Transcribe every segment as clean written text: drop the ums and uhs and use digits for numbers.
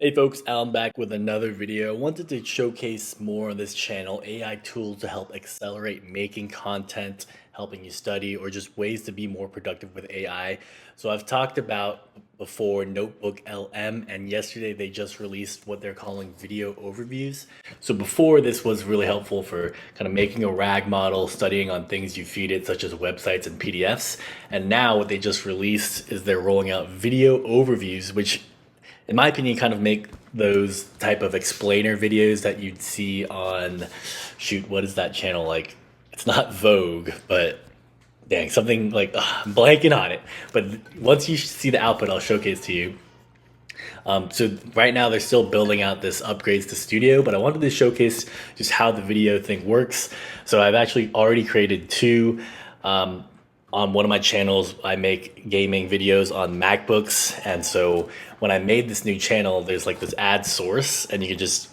Hey folks, Alan back with another video. I wanted to showcase more on this channel AI tools to help accelerate making content, helping you study, or just ways to be more productive with AI. So I've talked about before NotebookLM, and yesterday they just released what they're calling video overviews. So before, this was really helpful for kind of making a RAG model, studying on things you feed it, such as websites and PDFs. And now what they just released is they're rolling out video overviews, which in my opinion, kind of make those type of explainer videos that you'd see on, shoot, what is that channel like? It's not Vogue, but dang, something like, I'm blanking on it. But once you see the output, I'll showcase to you. So right now they're still building out this upgrades to studio, but I wanted to showcase just how the video thing works. So I've actually already created two. On one of my channels, I make gaming videos on MacBooks. And so when I made this new channel, there's like this ad source and you can just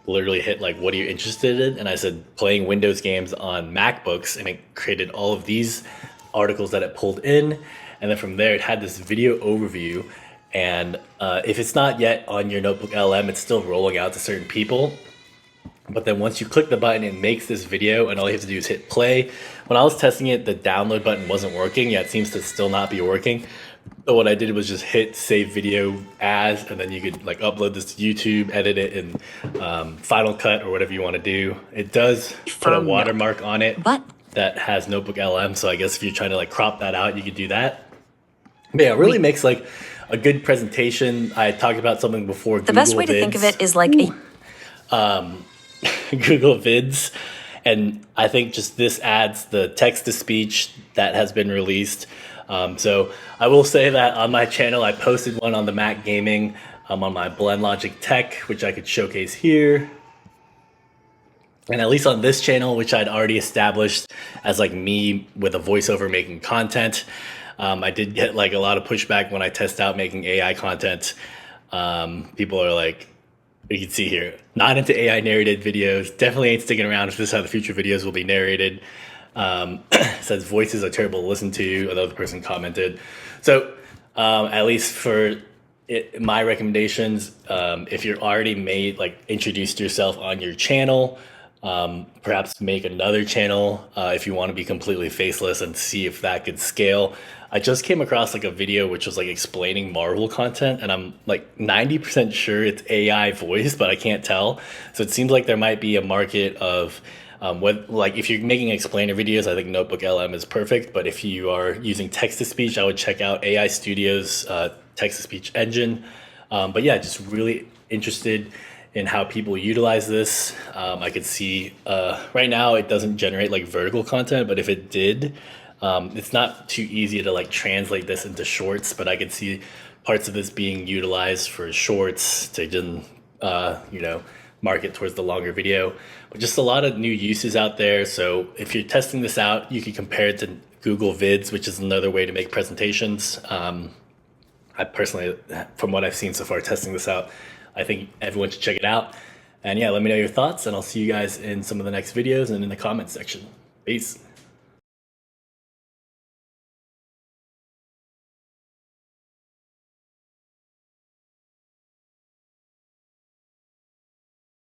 literally hit like, what are you interested in? And I said, playing Windows games on MacBooks, and it created all of these articles that it pulled in. And then from there, it had this video overview. And if it's not yet on your NotebookLM, it's still rolling out to certain people. But then once you click the button, it makes this video, and all you have to do is hit play. When I was testing it, the download button wasn't working. Yeah, it seems to still not be working. So what I did was just hit save video as, and then you could like upload this to YouTube, edit it in Final Cut or whatever you want to do. It does put a watermark on it that has NotebookLM. So I guess if you're trying to like crop that out, you could do that. But yeah, it really makes like a good presentation. I talked about something before. The best way to think of it is like Google Vids, and I think just this adds the text to speech that has been released. So I will say that on my channel I posted one on the Mac Gaming on my Blend Logic Tech, which I could showcase here. And at least on this channel, which I'd already established as like me with a voiceover making content, I did get like a lot of pushback when I test out making AI content. People are like, you can see here, not into AI narrated videos. Definitely ain't sticking around if this is how the future videos will be narrated. Says voices are terrible to listen to. Another person commented. So at least for my recommendations, if you're already introduced yourself on your channel, perhaps make another channel if you want to be completely faceless and see if that could scale. I just came across like a video which was like explaining Marvel content, and I'm like 90% sure it's AI voice, but I can't tell. So it seems like there might be a market of if you're making explainer videos, I think NotebookLM is perfect. But if you are using text to speech, I would check out AI Studio's text to speech engine. But yeah, just really interested in how people utilize this. I could see right now it doesn't generate like vertical content, but if it did, it's not too easy to like translate this into shorts, but I could see parts of this being utilized for shorts to then, market towards the longer video. But just a lot of new uses out there. So if you're testing this out, you can compare it to Google Vids, which is another way to make presentations. I personally, from what I've seen so far testing this out, I think everyone should check it out. And yeah, let me know your thoughts, and I'll see you guys in some of the next videos and in the comments section. Peace.